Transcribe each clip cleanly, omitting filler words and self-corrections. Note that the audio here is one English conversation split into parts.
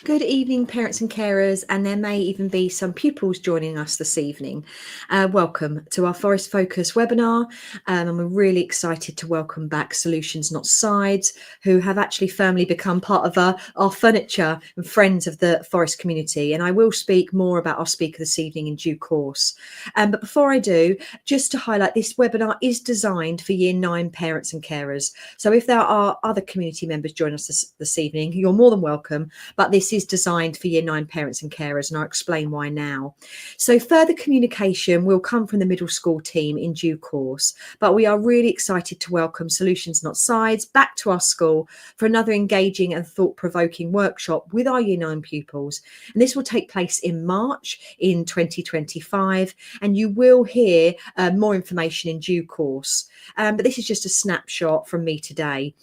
Good evening, parents and carers, and there may even be some pupils joining us this evening. Welcome to our Forest Focus webinar, and we're really excited to welcome back Solutions Not Sides, who have actually firmly become part of our furniture and friends of the Forest community. And I will speak more about our speaker this evening in due course. But before I do, just to highlight, this webinar is designed for Year 9 parents and carers. So if there are other community members joining us this evening, you're more than welcome, but this is designed for Year 9 parents and carers, and I'll explain why now. So further communication will come from the middle school team in due course, but we are really excited to welcome Solutions Not Sides back to our school for another engaging and thought-provoking workshop with our Year 9 pupils. And this will take place in March in 2025, and you will hear more information in due course. But this is just a snapshot from me today.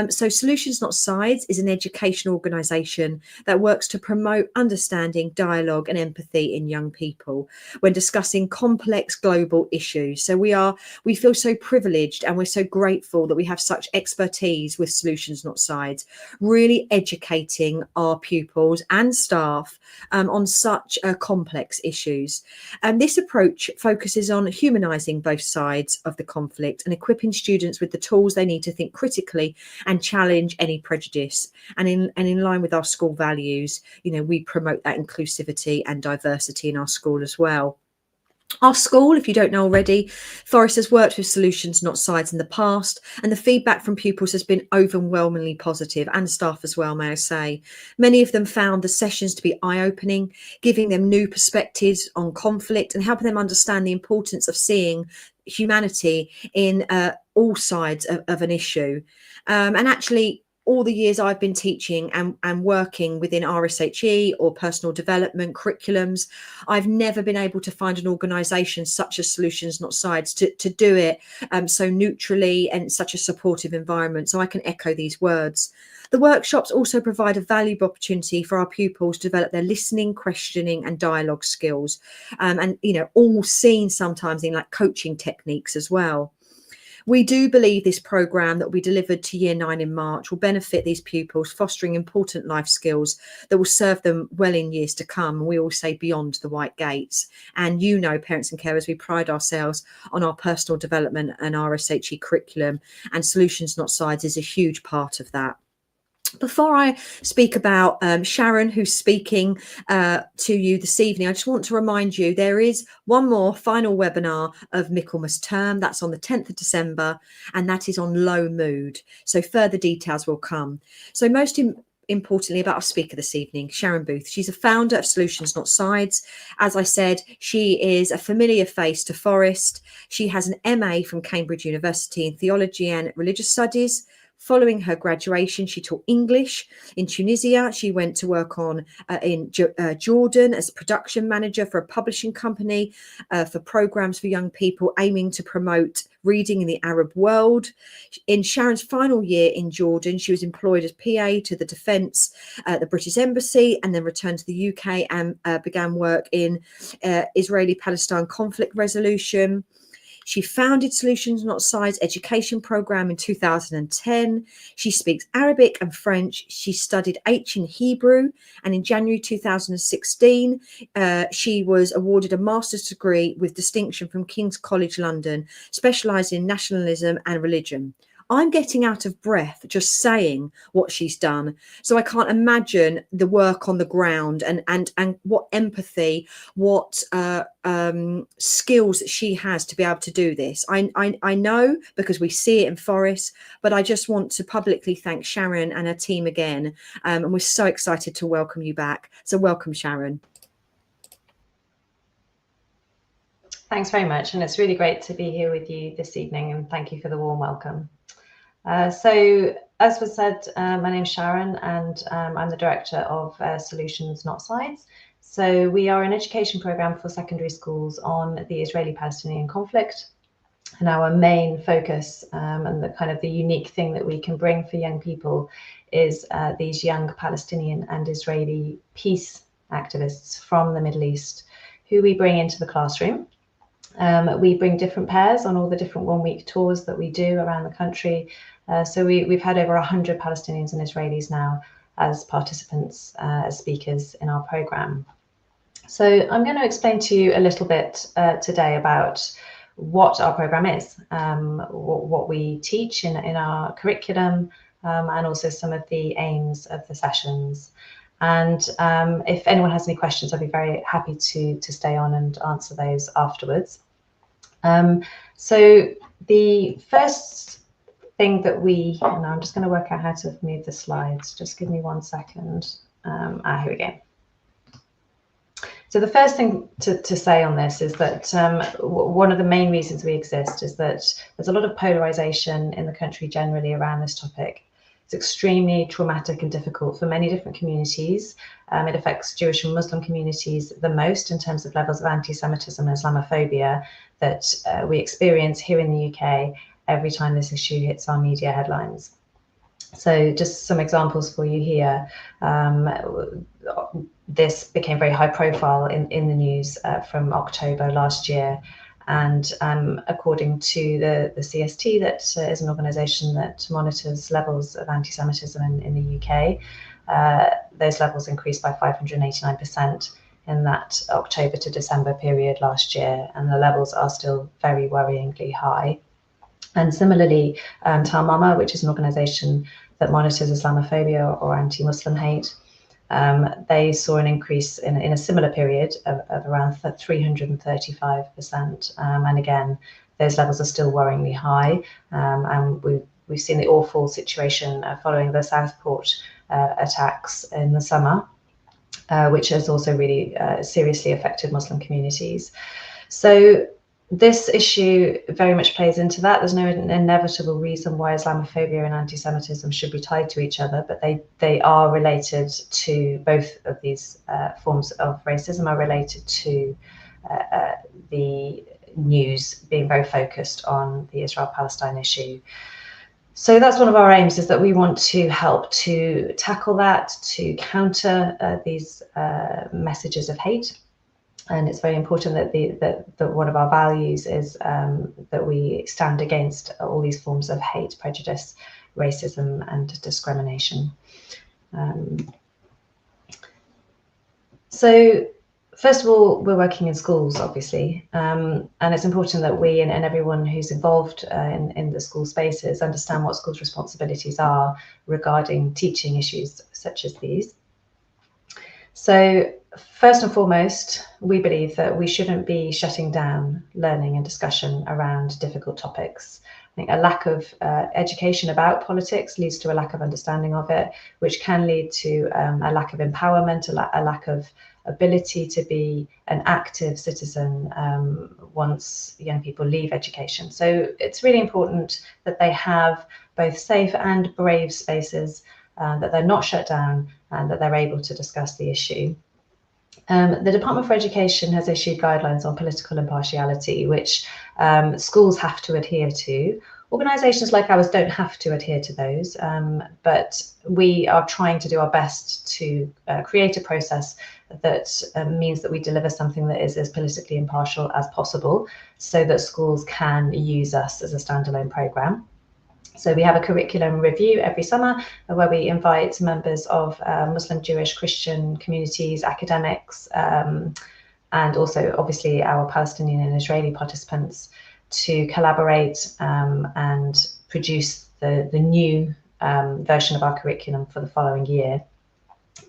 So Solutions Not Sides is an education organisation that works to promote understanding, dialogue and empathy in young people when discussing complex global issues. So we feel so privileged and we're so grateful that we have such expertise with Solutions Not Sides, really educating our pupils and staff on such complex issues. And this approach focuses on humanising both sides of the conflict and equipping students with the tools they need to think critically and challenge any prejudice. And in line with our school values, we promote that inclusivity and diversity in our school as well. Our school, if you don't know already, Forest has worked with Solutions Not Sides in the past, and the feedback from pupils has been overwhelmingly positive, and staff as well, may I say. Many of them found the sessions to be eye-opening, giving them new perspectives on conflict and helping them understand the importance of seeing humanity in all sides of an issue. And actually, all the years I've been teaching and working within RSHE or personal development curriculums, I've never been able to find an organisation such as Solutions Not Sides to do it so neutrally and such a supportive environment. So I can echo these words. The workshops also provide a valuable opportunity for our pupils to develop their listening, questioning and dialogue skills, and all seen sometimes in like coaching techniques as well. We do believe this programme that will be delivered to Year 9 in March will benefit these pupils, fostering important life skills that will serve them well in years to come. And we all say beyond the white gates. And parents and carers, we pride ourselves on our personal development and RSHE curriculum, and Solutions Not Sides is a huge part of that. Before I speak about Sharon, who's speaking to you this evening, I just want to remind you there is one more final webinar of Michaelmas term. That's on the 10th of December, and that is on low mood. So further details will come. So most importantly about our speaker this evening, Sharon Booth. She's a founder of Solutions Not Sides. As I said, she is a familiar face to Forest. She has an MA from Cambridge University in Theology and Religious Studies. Following her graduation, she taught English in Tunisia. She went to work in Jordan as a production manager for a publishing company for programs for young people aiming to promote reading in the Arab world. In Sharon's final year in Jordan, she was employed as PA to the Defence, the British Embassy, and then returned to the UK and began work in Israeli-Palestine conflict resolution. She founded Solutions Not Sides education program in 2010. She speaks Arabic and French. She studied H in Hebrew, and in January 2016, she was awarded a master's degree with distinction from King's College London, specialising in nationalism and religion. I'm getting out of breath just saying what she's done. So I can't imagine the work on the ground and what empathy, what skills that she has to be able to do this. I know because we see it in Forest, but I just want to publicly thank Sharon and her team again. And we're so excited to welcome you back. So welcome, Sharon. Thanks very much. And it's really great to be here with you this evening, and thank you for the warm welcome. So as was said, my name's Sharon, and I'm the director of Solutions Not Sides. So we are an education program for secondary schools on the Israeli-Palestinian conflict. And our main focus and the unique thing that we can bring for young people is these young Palestinian and Israeli peace activists from the Middle East who we bring into the classroom. We bring different pairs on all the different one-week tours that we do around the country. So we've had over 100 Palestinians and Israelis now as participants, as speakers in our programme. So I'm going to explain to you a little bit today about what our programme is, what we teach in our curriculum, and also some of the aims of the sessions. And if anyone has any questions, I'd be very happy to stay on and answer those afterwards. So the first thing that and I'm just going to work out how to move the slides. Just give me 1 second. Here we go. So the first thing to say on this is that one of the main reasons we exist is that there's a lot of polarisation in the country generally around this topic. It's extremely traumatic and difficult for many different communities. It affects Jewish and Muslim communities the most in terms of levels of anti-Semitism and Islamophobia that we experience here in the UK every time this issue hits our media headlines. So just some examples for you here. This became very high profile in the news from October last year. And according to the CST, that is an organisation that monitors levels of anti-Semitism in the UK, those levels increased by 589% in that October to December period last year, and the levels are still very worryingly high. And similarly, Talmama, which is an organisation that monitors Islamophobia or anti-Muslim hate, they saw an increase in a similar period of around 335%. And again, those levels are still worryingly high. And we've seen the awful situation following the Southport attacks in the summer, which has also really seriously affected Muslim communities. So this issue very much plays into that. There's no inevitable reason why Islamophobia and anti-Semitism should be tied to each other, but they are related to both of these forms of racism are related to the news being very focused on the Israel-Palestine issue. So that's one of our aims, is that we want to help to tackle that, to counter these messages of hate. And it's very important that one of our values is that we stand against all these forms of hate, prejudice, racism, and discrimination. So first of all, we're working in schools, obviously, and it's important that we and everyone who's involved in the school spaces understand what schools' responsibilities are regarding teaching issues such as these. So first and foremost, we believe that we shouldn't be shutting down learning and discussion around difficult topics. I think a lack of education about politics leads to a lack of understanding of it, which can lead to a lack of empowerment, a lack of ability to be an active citizen once young people leave education. So it's really important that they have both safe and brave spaces, that they're not shut down, and that they're able to discuss the issue. The Department for Education has issued guidelines on political impartiality, which schools have to adhere to. Organisations like ours don't have to adhere to those, but we are trying to do our best to create a process that means that we deliver something that is as politically impartial as possible, so that schools can use us as a standalone programme. So we have a curriculum review every summer where we invite members of Muslim, Jewish, Christian communities, academics, and also obviously our Palestinian and Israeli participants to collaborate and produce the new version of our curriculum for the following year.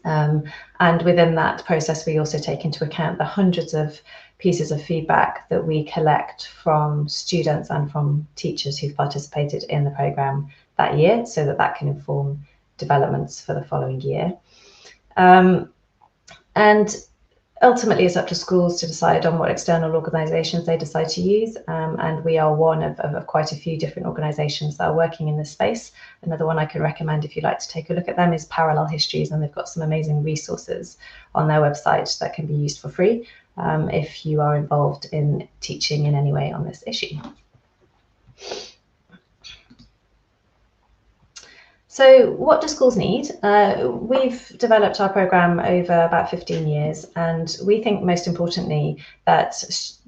And within that process, we also take into account the hundreds of pieces of feedback that we collect from students and from teachers who've participated in the programme that year, so that can inform developments for the following year. And ultimately, it's up to schools to decide on what external organisations they decide to use, and we are one of quite a few different organisations that are working in this space. Another one I can recommend if you'd like to take a look at them is Parallel Histories, and they've got some amazing resources on their website that can be used for free if you are involved in teaching in any way on this issue. So what do schools need? We've developed our programme over about 15 years, and we think most importantly that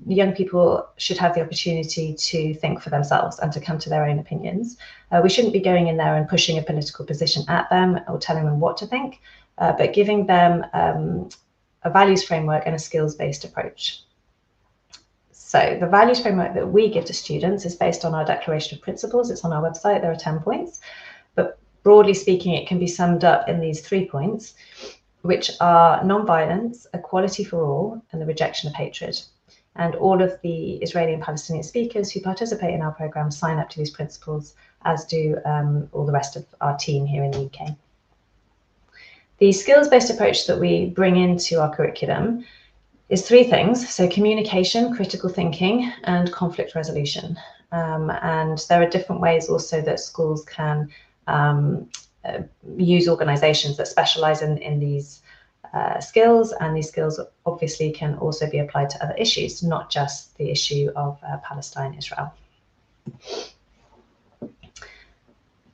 young people should have the opportunity to think for themselves and to come to their own opinions. We shouldn't be going in there and pushing a political position at them or telling them what to think, but giving them a values framework and a skills-based approach. So the values framework that we give to students is based on our Declaration of Principles. It's on our website. There are 10 points. But broadly speaking, it can be summed up in these 3 points, which are non-violence, equality for all, and the rejection of hatred. And all of the Israeli and Palestinian speakers who participate in our programme sign up to these principles, as do all the rest of our team here in the UK. The skills-based approach that we bring into our curriculum is 3 things. So communication, critical thinking, and conflict resolution. And there are different ways also that schools can use organisations that specialise in these skills, and these skills obviously can also be applied to other issues, not just the issue of Palestine, Israel.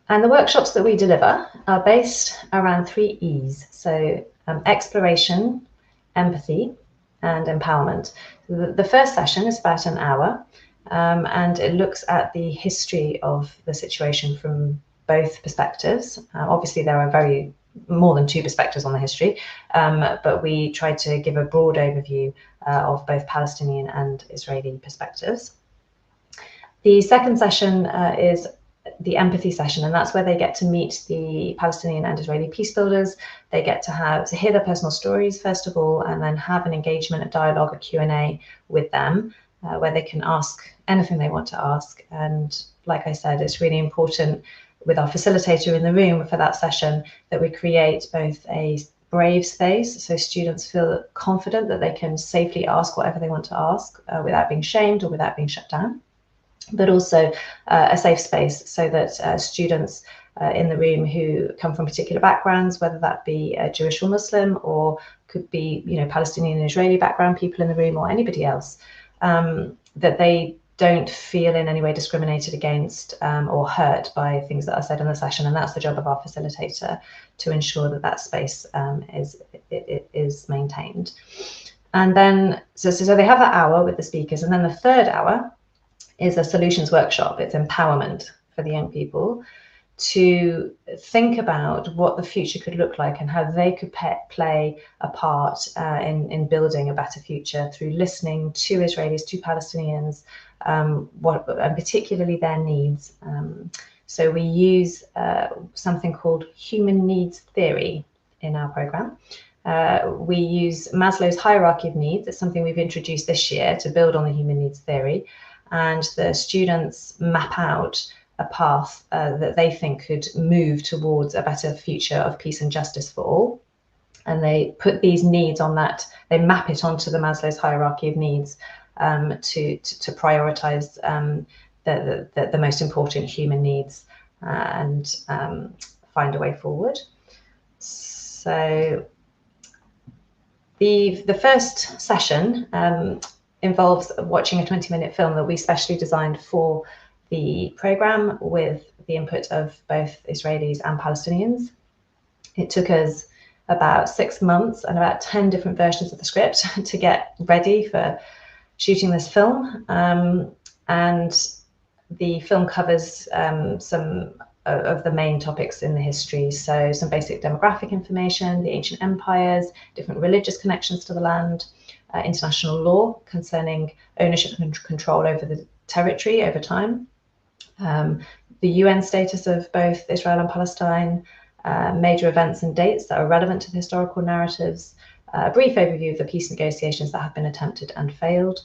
And the workshops that we deliver are based around 3 E's. So exploration, empathy, and empowerment. The first session is about an hour, and it looks at the history of the situation from both perspectives. Obviously, there are more than 2 perspectives on the history, but we try to give a broad overview of both Palestinian and Israeli perspectives. The second session is the empathy session, and that's where they get to meet the Palestinian and Israeli peace builders. They get to hear their personal stories first of all, and then have an engagement, a dialogue, a Q&A with them, where they can ask anything they want to ask. And like I said, it's really important with our facilitator in the room for that session that we create both a brave space, so students feel confident that they can safely ask whatever they want to ask without being shamed or without being shut down, but also a safe space so that students in the room who come from particular backgrounds, whether that be Jewish or Muslim, or could be, Palestinian and Israeli background people in the room, or anybody else, that they don't feel in any way discriminated against or hurt by things that are said in the session. And that's the job of our facilitator, to ensure that that space is maintained. And then, so they have that hour with the speakers, and then the third hour is a solutions workshop. It's empowerment for the young people to think about what the future could look like and how they could play a part in building a better future through listening to Israelis, to Palestinians, and particularly their needs. So we use something called human needs theory in our programme. We use Maslow's hierarchy of needs. It's something we've introduced this year to build on the human needs theory. And the students map out a path that they think could move towards a better future of peace and justice for all. And they put these needs on that, they map it onto the Maslow's hierarchy of needs to prioritize the most important human needs and find a way forward. So the first session involves watching a 20-minute film that we specially designed for the programme with the input of both Israelis and Palestinians. It took us about 6 months and about 10 different versions of the script to get ready for shooting this film. And the film covers some of the main topics in the history. So some basic demographic information, the ancient empires, different religious connections to the land, international law concerning ownership and control over the territory over time, the UN status of both Israel and Palestine, major events and dates that are relevant to the historical narratives, a brief overview of the peace negotiations that have been attempted and failed.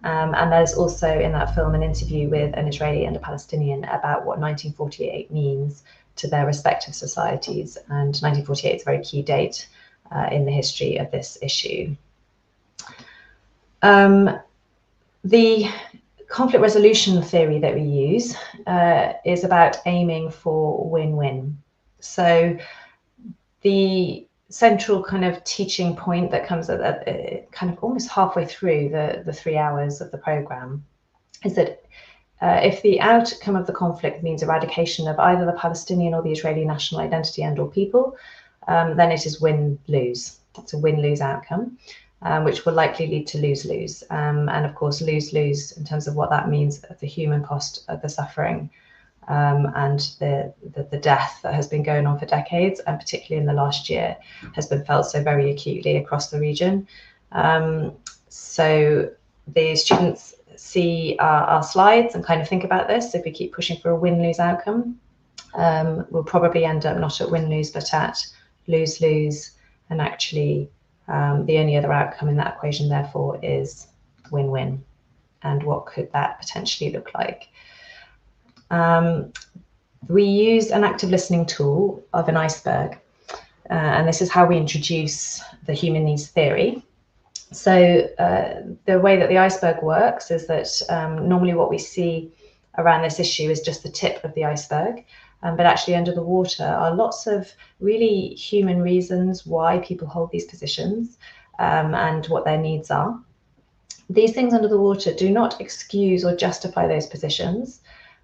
And there's also in that film an interview with an Israeli and a Palestinian about what 1948 means to their respective societies. And 1948 is a very key date in the history of this issue. The conflict resolution theory that we use is about aiming for win-win. So the central kind of teaching point that comes at kind of almost halfway through the 3 hours of the programme is that If the outcome of the conflict means eradication of either the Palestinian or the Israeli national identity and or people, then it is win-lose. It's a win-lose outcome, which will likely lead to lose-lose. And of course, lose-lose in terms of what that means of the human cost of the suffering and the death that has been going on for decades, and particularly in the last year, has been felt so very acutely across the region. So the students see our slides and kind of think about this. If we keep pushing for a win-lose outcome, we'll probably end up not at win-lose, but at lose-lose. And actually, the only other outcome in that equation, therefore, is win-win. And what could that potentially look like? We use an active listening tool of an iceberg. And this is how we introduce the human needs theory. So the way that the iceberg works is that normally what we see around this issue is just the tip of the iceberg, but actually under the water are lots of really human reasons why people hold these positions and what their needs are. These things under the water do not excuse or justify those positions,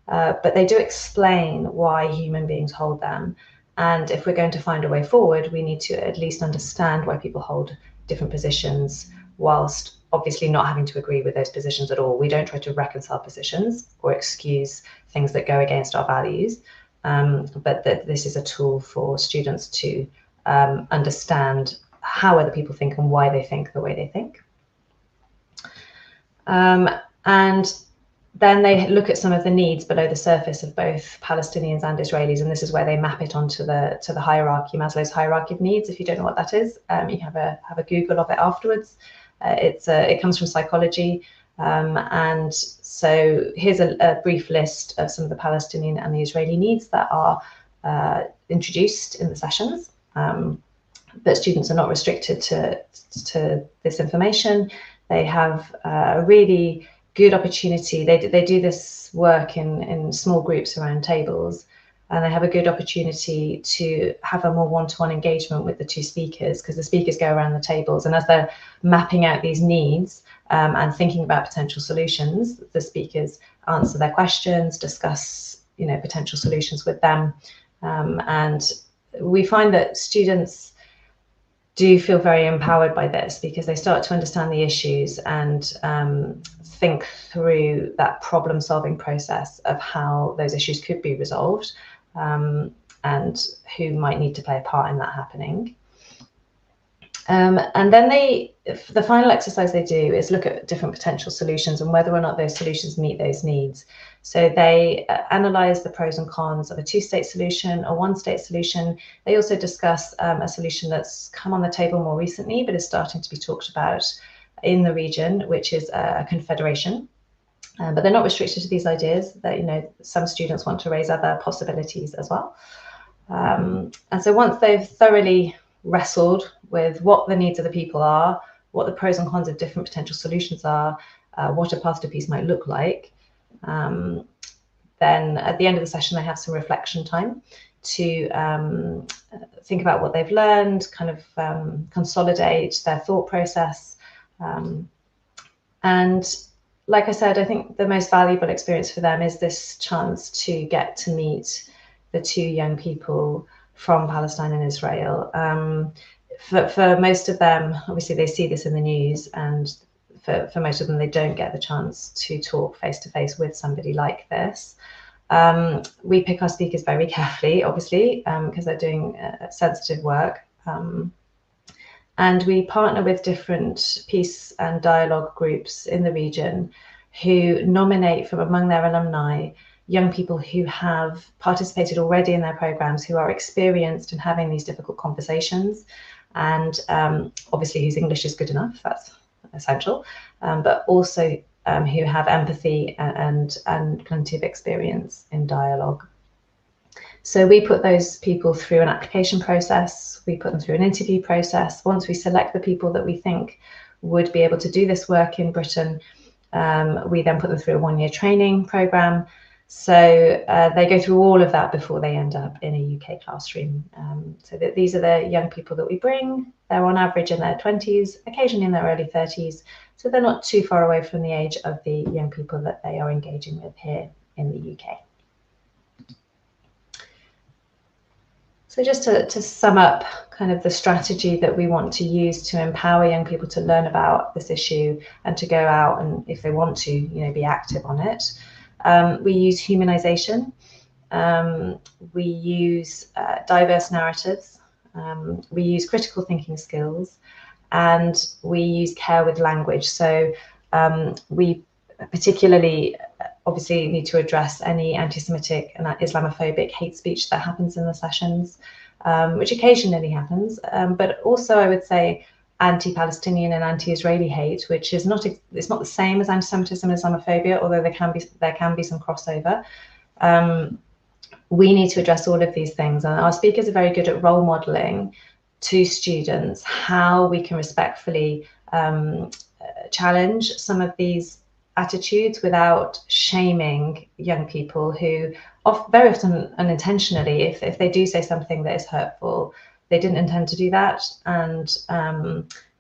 but they do explain why human beings hold them. And if we're going to find a way forward, we need to at least understand why people hold different positions, whilst obviously not having to agree with those positions at all. We don't try to reconcile positions or excuse things that go against our values, but that this is a tool for students to understand how other people think and why they think the way they think. And then they look at some of the needs below the surface of both Palestinians and Israelis, and this is where they map it onto the hierarchy, Maslow's hierarchy of needs. If you don't know what that is, you have a Google of it afterwards. It comes from psychology, and so here's a brief list of some of the Palestinian and the Israeli needs that are introduced in the sessions. But students are not restricted to this information. They have a really good opportunity. They do this work in small groups around tables, and they have a good opportunity to have a more one-to-one engagement with the two speakers, because the speakers go around the tables, and as they're mapping out these needs and thinking about potential solutions, the speakers answer their questions, discuss potential solutions with them, and we find that students do feel very empowered by this, because they start to understand the issues and think through that problem-solving process of how those issues could be resolved, and who might need to play a part in that happening. And then the final exercise they do is look at different potential solutions and whether or not those solutions meet those needs. So they analyze the pros and cons of a two-state solution, a one-state solution. They also discuss a solution that's come on the table more recently, but is starting to be talked about in the region, which is a confederation. But they're not restricted to these ideas. That some students want to raise other possibilities as well. And so once they've thoroughly wrestled with what the needs of the people are, what the pros and cons of different potential solutions are, what a path to peace might look like, then at the end of the session they have some reflection time to think about what they've learned, kind of consolidate their thought process. And like I said, I think the most valuable experience for them is this chance to get to meet the two young people from Palestine and Israel. For most of them, obviously they see this in the news, and for most of them, they don't get the chance to talk face to face with somebody like this. We pick our speakers very carefully, obviously, because they're doing sensitive work. And we partner with different peace and dialogue groups in the region who nominate from among their alumni young people who have participated already in their programs, who are experienced in having these difficult conversations, and obviously whose English is good enough, that's essential, but also who have empathy and plenty of experience in dialogue. So we put those people through an application process, we put them through an interview process. Once we select the people that we think would be able to do this work in Britain, we then put them through a one-year training program. So they go through all of that before they end up in a UK classroom. So that these are the young people that we bring. They're on average in their 20s, occasionally in their early 30s. So they're not too far away from the age of the young people that they are engaging with here in the UK. So just to sum up kind of the strategy that we want to use to empower young people to learn about this issue and to go out and, if they want to, be active on it. We use humanization. We use diverse narratives. We use critical thinking skills, and we use care with language. So we particularly obviously need to address any anti-Semitic and Islamophobic hate speech that happens in the sessions, which occasionally happens, but also I would say anti-Palestinian and anti-Israeli hate, which is it's not the same as anti-Semitism and Islamophobia, although there can be some crossover. We need to address all of these things, and our speakers are very good at role modeling to students how we can respectfully challenge some of these attitudes without shaming young people who very often unintentionally, if they do say something that is hurtful, they didn't intend to do that. And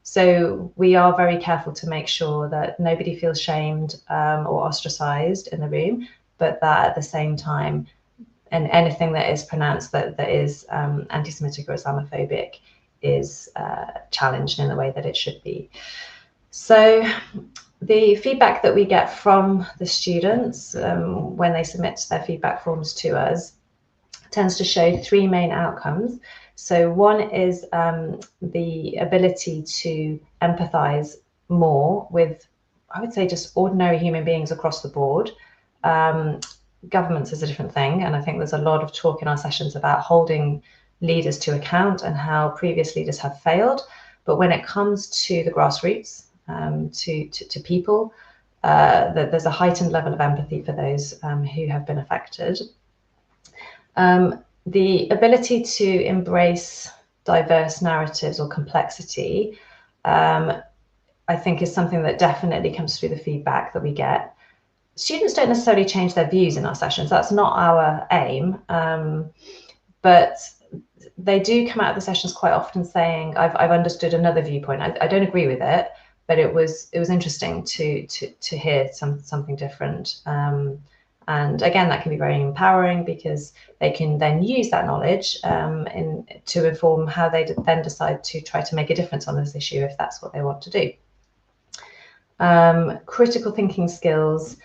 so we are very careful to make sure that nobody feels shamed or ostracized in the room, but that at the same time, and anything that is pronounced that is anti-Semitic or Islamophobic is challenged in the way that it should be. So the feedback that we get from the students when they submit their feedback forms to us tends to show three main outcomes. So one is the ability to empathize more with, I would say, just ordinary human beings across the board. Governments is a different thing, and I think there's a lot of talk in our sessions about holding leaders to account and how previous leaders have failed. But when it comes to the grassroots, to people, that there's a heightened level of empathy for those who have been affected. The ability to embrace diverse narratives or complexity, I think, is something that definitely comes through the feedback that we get. Students don't necessarily change their views in our sessions. That's not our aim, but they do come out of the sessions quite often saying, I've understood another viewpoint. I don't agree with it, but it was interesting to hear something different. And again, that can be very empowering because they can then use that knowledge to inform how they then decide to try to make a difference on this issue if that's what they want to do. Critical thinking skills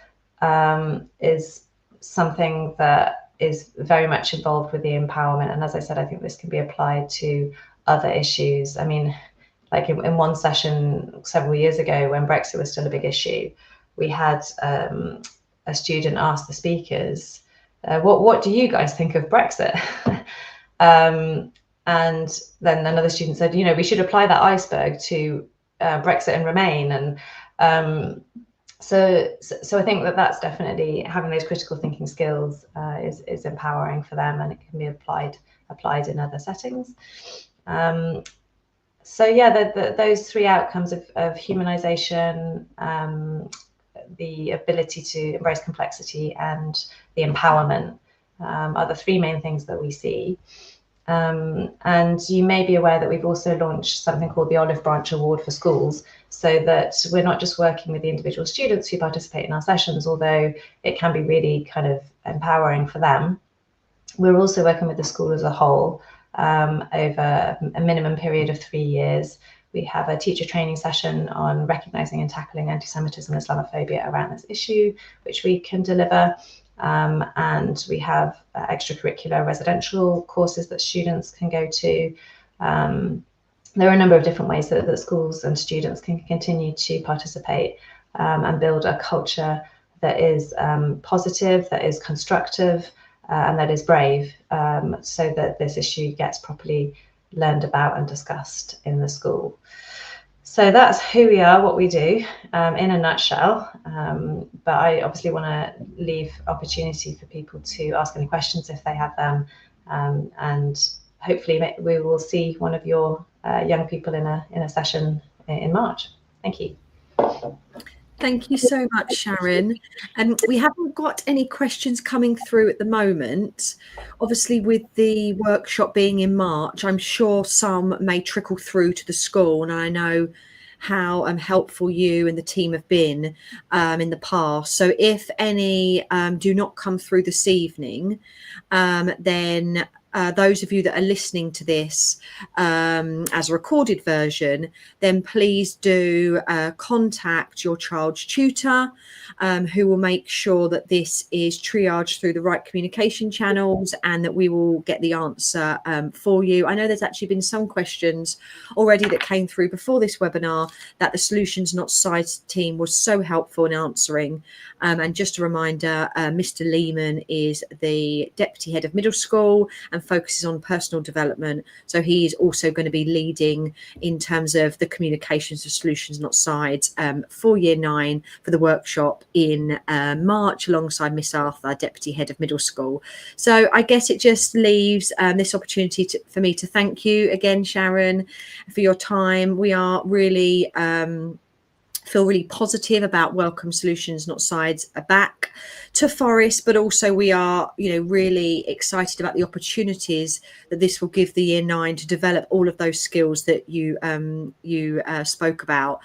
is something that is very much involved with the empowerment. And as I said, I think this can be applied to other issues. I mean, like in one session several years ago when Brexit was still a big issue, we had a student ask the speakers, what do you guys think of Brexit? And then another student said, we should apply that iceberg to Brexit and Remain. And so I think that that's definitely, having those critical thinking skills is empowering for them, and it can be applied in other settings. So yeah, those three outcomes of humanization, the ability to embrace complexity, and the empowerment are the three main things that we see. And you may be aware that we've also launched something called the Olive Branch Award for schools, so that we're not just working with the individual students who participate in our sessions, although it can be really kind of empowering for them. We're also working with the school as a whole over a minimum period of 3 years. We have a teacher training session on recognizing and tackling anti-Semitism and Islamophobia around this issue, which we can deliver. And we have extracurricular residential courses that students can go to. There are a number of different ways that schools and students can continue to participate and build a culture that is positive, that is constructive, and that is brave, so that this issue gets properly learned about and discussed in the school. So that's who we are, what we do, in a nutshell. But I obviously want to leave opportunity for people to ask any questions if they have them, and hopefully we will see one of your young people in a session in March. Thank you. Thank you so much, Sharon. We haven't got any questions coming through at the moment. Obviously, with the workshop being in March, I'm sure some may trickle through to the school, and I know how helpful you and the team have been in the past. So if any do not come through this evening, then those of you that are listening to this as a recorded version, then please do contact your child's tutor, who will make sure that this is triaged through the right communication channels and that we will get the answer for you. I know there's actually been some questions already that came through before this webinar that the Solutions Not Sides team was so helpful in answering. And just a reminder, Mr. Lehman is the Deputy Head of Middle School and focuses on personal development. So he is also going to be leading in terms of the communications of Solutions Not Sides for Year 9 for the workshop in March, alongside Miss Arthur, Deputy Head of Middle School. So I guess it just leaves this opportunity for me to thank you again, Sharon, for your time. We are really feel really positive about Welcome Solutions Not Sides back to Forest, but also we are, really excited about the opportunities that this will give the Year 9 to develop all of those skills that you spoke about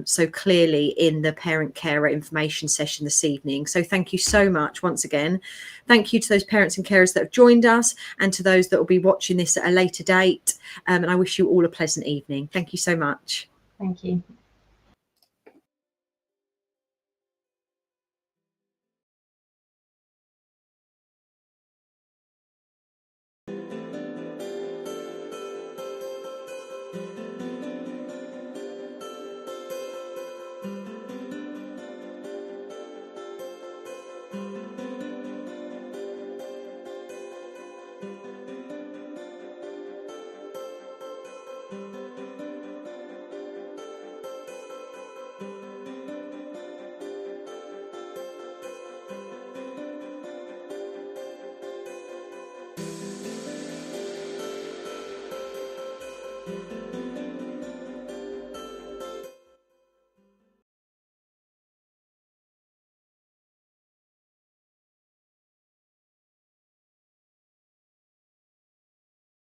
so clearly in the parent carer information session this evening. So thank you so much once again. Thank you to those parents and carers that have joined us, and to those that will be watching this at a later date. And I wish you all a pleasant evening. Thank you so much. Thank you. Thank you.